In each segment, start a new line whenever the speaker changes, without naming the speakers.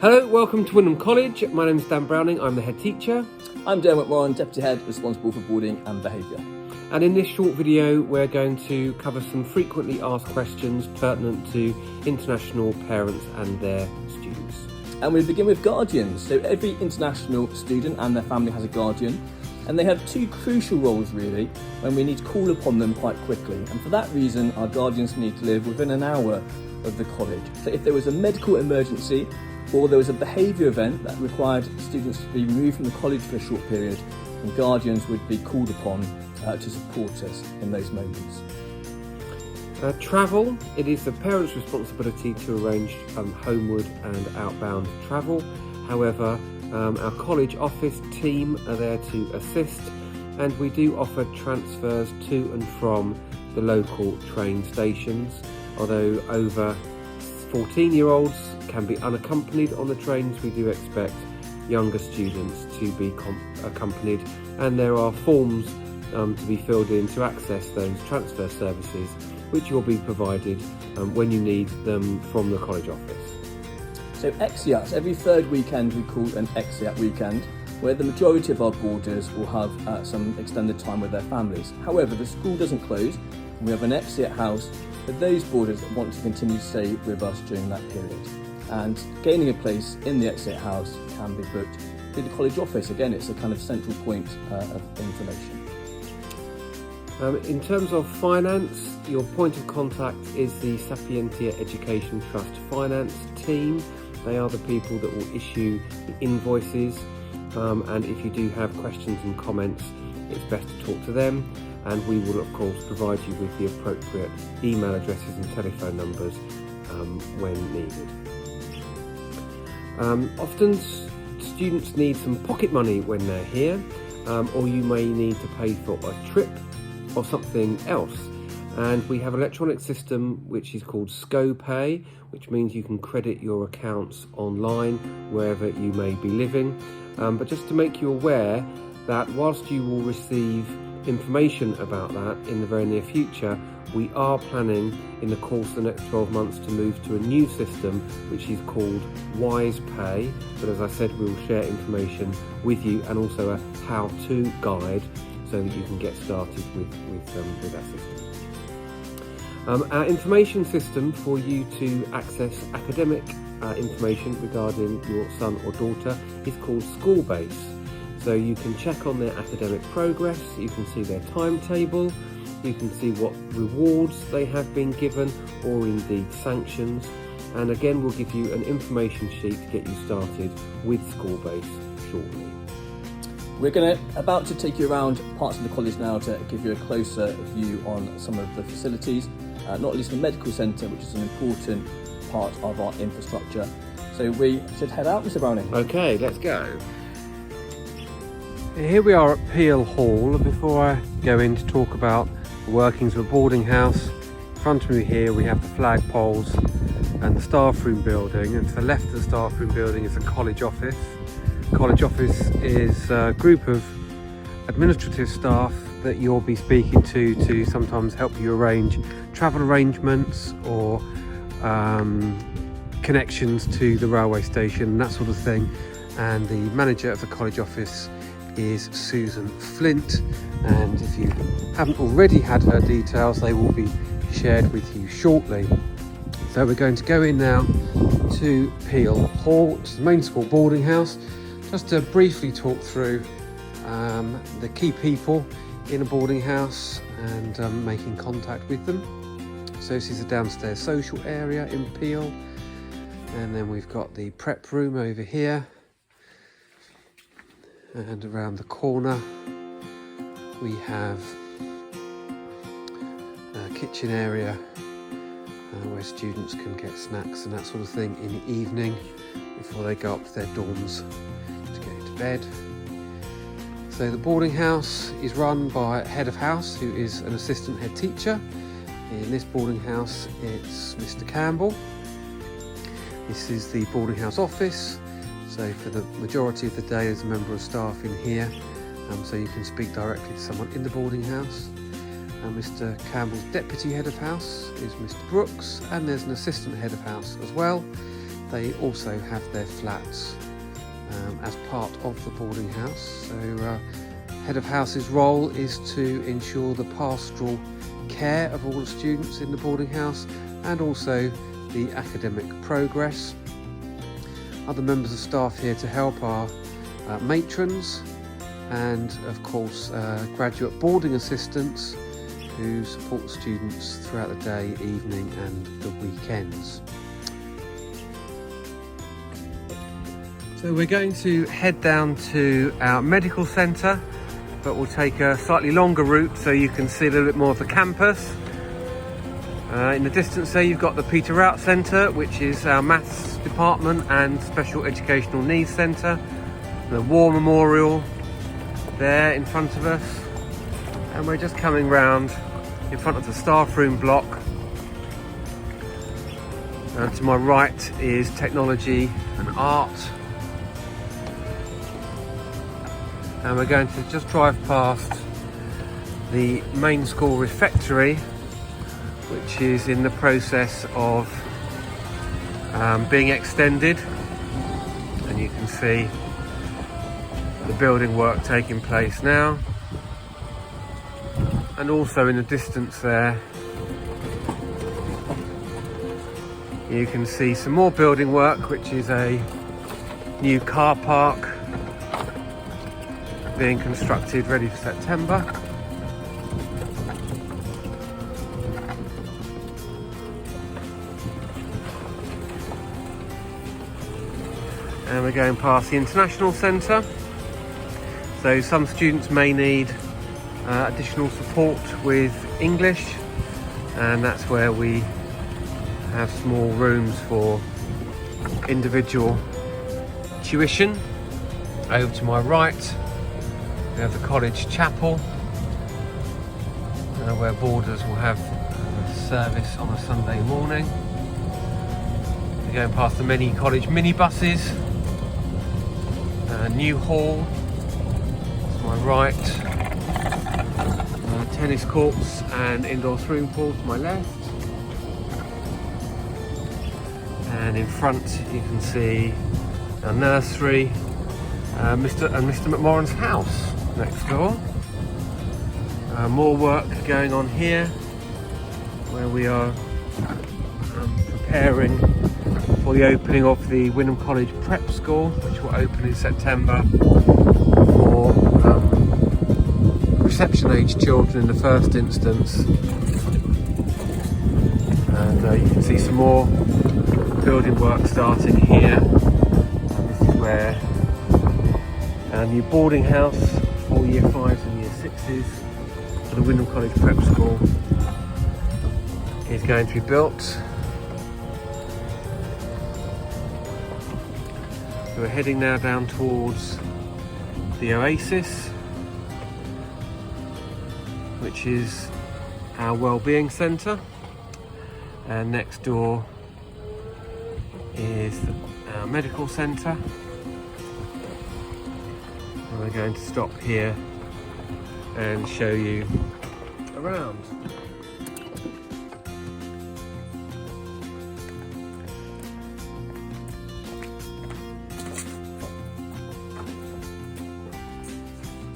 Hello, welcome to Wyndham College. My name is Dan Browning, I'm the head teacher.
I'm McMorran, Deputy Head responsible for boarding and behaviour.
And in this short video we're going to cover some frequently asked questions pertinent to international parents and their students.
And we begin with guardians. So every international student and their family has a guardian, and they have two crucial roles really when we need to call upon them quite quickly. And for that reason our guardians need to live within an hour of the college. So if there was a medical emergency or there was a behaviour event that required students to be removed from the college for a short period, and guardians would be called upon to support us in those moments.
Travel, it is the parents' responsibility to arrange homeward and outbound travel. However, our college office team are there to assist, and we do offer transfers to and from the local train stations, although over 14-year-olds can be unaccompanied on the trains. We do expect younger students to be accompanied, and there are forms to be filled in to access those transfer services, which will be provided when you need them from the college office.
So EXIATs, every third weekend we call an EXIAT weekend, where the majority of our boarders will have some extended time with their families. However, the school doesn't close, and we have an EXIAT house for those boarders that want to continue to stay with us during that period. And gaining a place in the EXIAT house can be booked through the college office. Again, it's a kind of central point of information.
In terms of finance, your point of contact is the Sapientia Education Trust finance team. They are the people that will issue the invoices, and if you do have questions and comments, it's best to talk to them, and we will of course provide you with the appropriate email addresses and telephone numbers when needed. Often students need some pocket money when they're here, or you may need to pay for a trip or something else, and we have an electronic system which is called ScoPay, which means you can credit your accounts online wherever you may be living. But just to make you aware that whilst you will receive information about that in the very near future, we are planning in the course of the next 12 months to move to a new system which is called WisePay. But as I said, we'll share information with you and also a how-to guide so that you can get started with that system. Our information system for you to access academic information regarding your son or daughter is called Schoolbase. So you can check on their academic progress, you can see their timetable, you can see what rewards they have been given or indeed sanctions, and again we'll give you an information sheet to get you started with Schoolbase shortly.
We're about to take you around parts of the college now to give you a closer view on some of the facilities, not least the medical centre, which is an important part of our infrastructure. So we should head out, Mr. Browning.
Okay, let's go. Here we are at Peel Hall. Before I go in to talk about the workings of a boarding house, in front of me here we have the flagpoles and the staff room building, and to the left of the staff room building is the college office. The college office is a group of administrative staff that you'll be speaking to sometimes help you arrange travel arrangements or connections to the railway station, that sort of thing. And the manager of the college office is Susan Flint, and if you haven't already had her details, they will be shared with you shortly. So we're going to go in now to Peel Hall, which is the main school boarding house, just to briefly talk through the key people in a boarding house and making contact with them. So this is a downstairs social area in Peel, and then we've got the prep room over here, and around the corner we have a kitchen area where students can get snacks and that sort of thing in the evening before they go up to their dorms to get into bed. So the boarding house is run by a head of house who is an assistant head teacher. In this boarding house it's Mr. Campbell. This is the boarding house office. So for the majority of the day there's a member of staff in here, so you can speak directly to someone in the boarding house. Mr. Campbell's deputy head of house is Mr. Brooks, and there's an assistant head of house as well. they also have their flats as part of the boarding house. So head of house's role is to ensure the pastoral care of all the students in the boarding house and also the academic progress. Other members of staff here to help are matrons and of course graduate boarding assistants who support students throughout the day, evening and the weekends. So we're going to head down to our medical centre, but we'll take a slightly longer route so you can see a little bit more of the campus. In the distance there you've got the Peter Rout Centre, which is our maths department and special educational needs centre. The War Memorial there in front of us, and we're just coming round in front of the staff room block, and to my right is technology and art. And we're going to just drive past the main school refectory, which is in the process of being extended, and you can see the building work taking place now. And also in the distance there you can see some more building work, which is a new car park being constructed, ready for September. And we're going past the International Centre. So some students may need additional support with English, and that's where we have small rooms for individual tuition. Over to my right we have the college chapel, where boarders will have service on a Sunday morning. We're going past the many college minibuses, new hall to my right, tennis courts and indoor swimming pool to my left, and in front you can see our nursery, Mr. McMorran's house next door. More work going on here, where we are preparing for the opening of the Wynnum College Prep School, which will open in September for reception age children in the first instance. And you can see some more building work starting here. And this is where our new boarding house for year 5s and year 6s for the Wynnum College Prep School is going to be built. So we're heading now down towards the Oasis, which is our wellbeing centre, and next door is our medical centre. And we're going to stop here and show you around.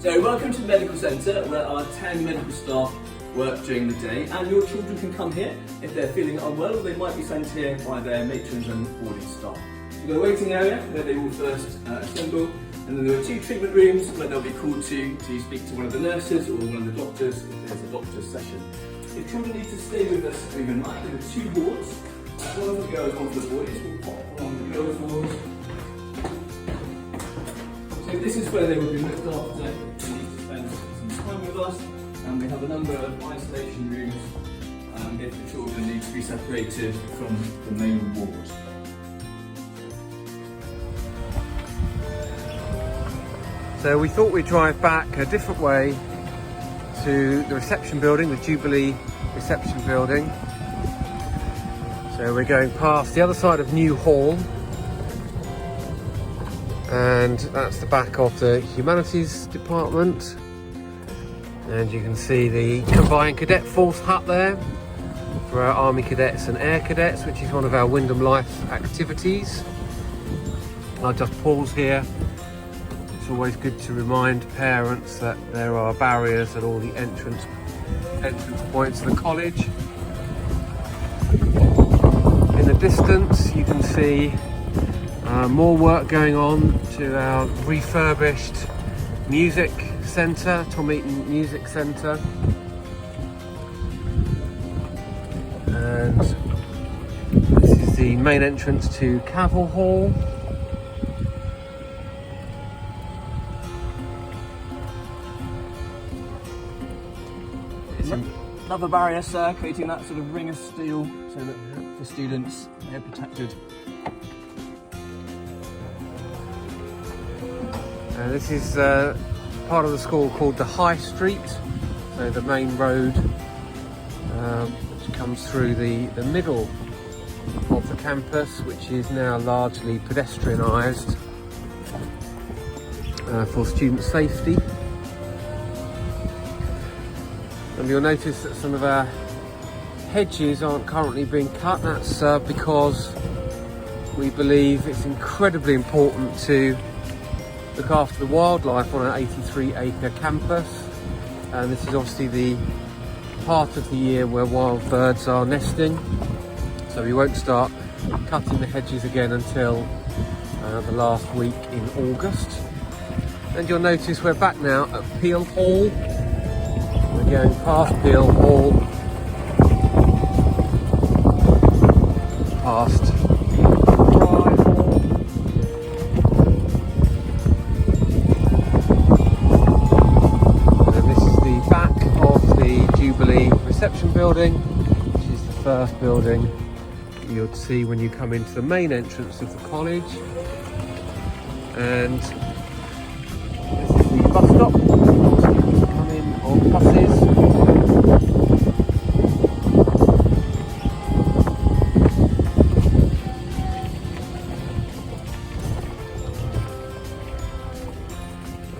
So welcome to the medical centre, where our 10 medical staff work during the day, and your children can come here if they're feeling unwell, or they might be sent here by their matrons and boarding staff. We've got a waiting area where they will first assemble, and then there are 2 treatment rooms where they'll be called to speak to one of the nurses or one of the doctors if there's a doctor's session. If children need to stay with us overnight, there are 2 wards. One of the girls, one for the boys. We'll pop on the girls' wards. So this is where they will be looked after. They need to spend some time with us, and we have a number of isolation rooms if the children need to be separated from the main ward.
So we thought we'd drive back a different way to the reception building, the Jubilee reception building. So we're going past the other side of New Hall, and that's the back of the Humanities Department. And you can see the Combined Cadet Force hut there for our Army Cadets and Air Cadets, which is one of our Wyndham Life activities. I'll just pause here. It's always good to remind parents that there are barriers at all the entrance points of the college. In the distance you can see more work going on to our refurbished music centre, Tom Eaton Music Centre. And this is the main entrance to Cavil Hall.
Another barrier, sir, creating that sort of ring of steel so that for students they're protected.
This is part of the school called the High Street, so the main road which comes through the middle of the campus, which is now largely pedestrianised for student safety. And you'll notice that some of our hedges aren't currently being cut. That's because we believe it's incredibly important to look after the wildlife on an 83-acre campus. And this is obviously the part of the year where wild birds are nesting. So we won't start cutting the hedges again until the last week in August. And you'll notice we're back now at Peel Hall. We're going past Peel Hall, past Pride Hall, and this is the back of the Jubilee reception building, which is the first building you'll see when you come into the main entrance of the college. And this is the bus stop. Come in on buses.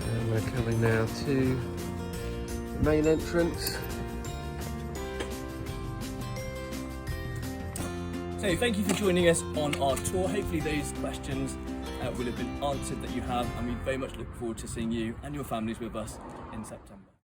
And we're coming now to the main entrance.
So thank you for joining us on our tour. Hopefully those questions will have been answered that you have, and we very much look forward to seeing you and your families with us in September.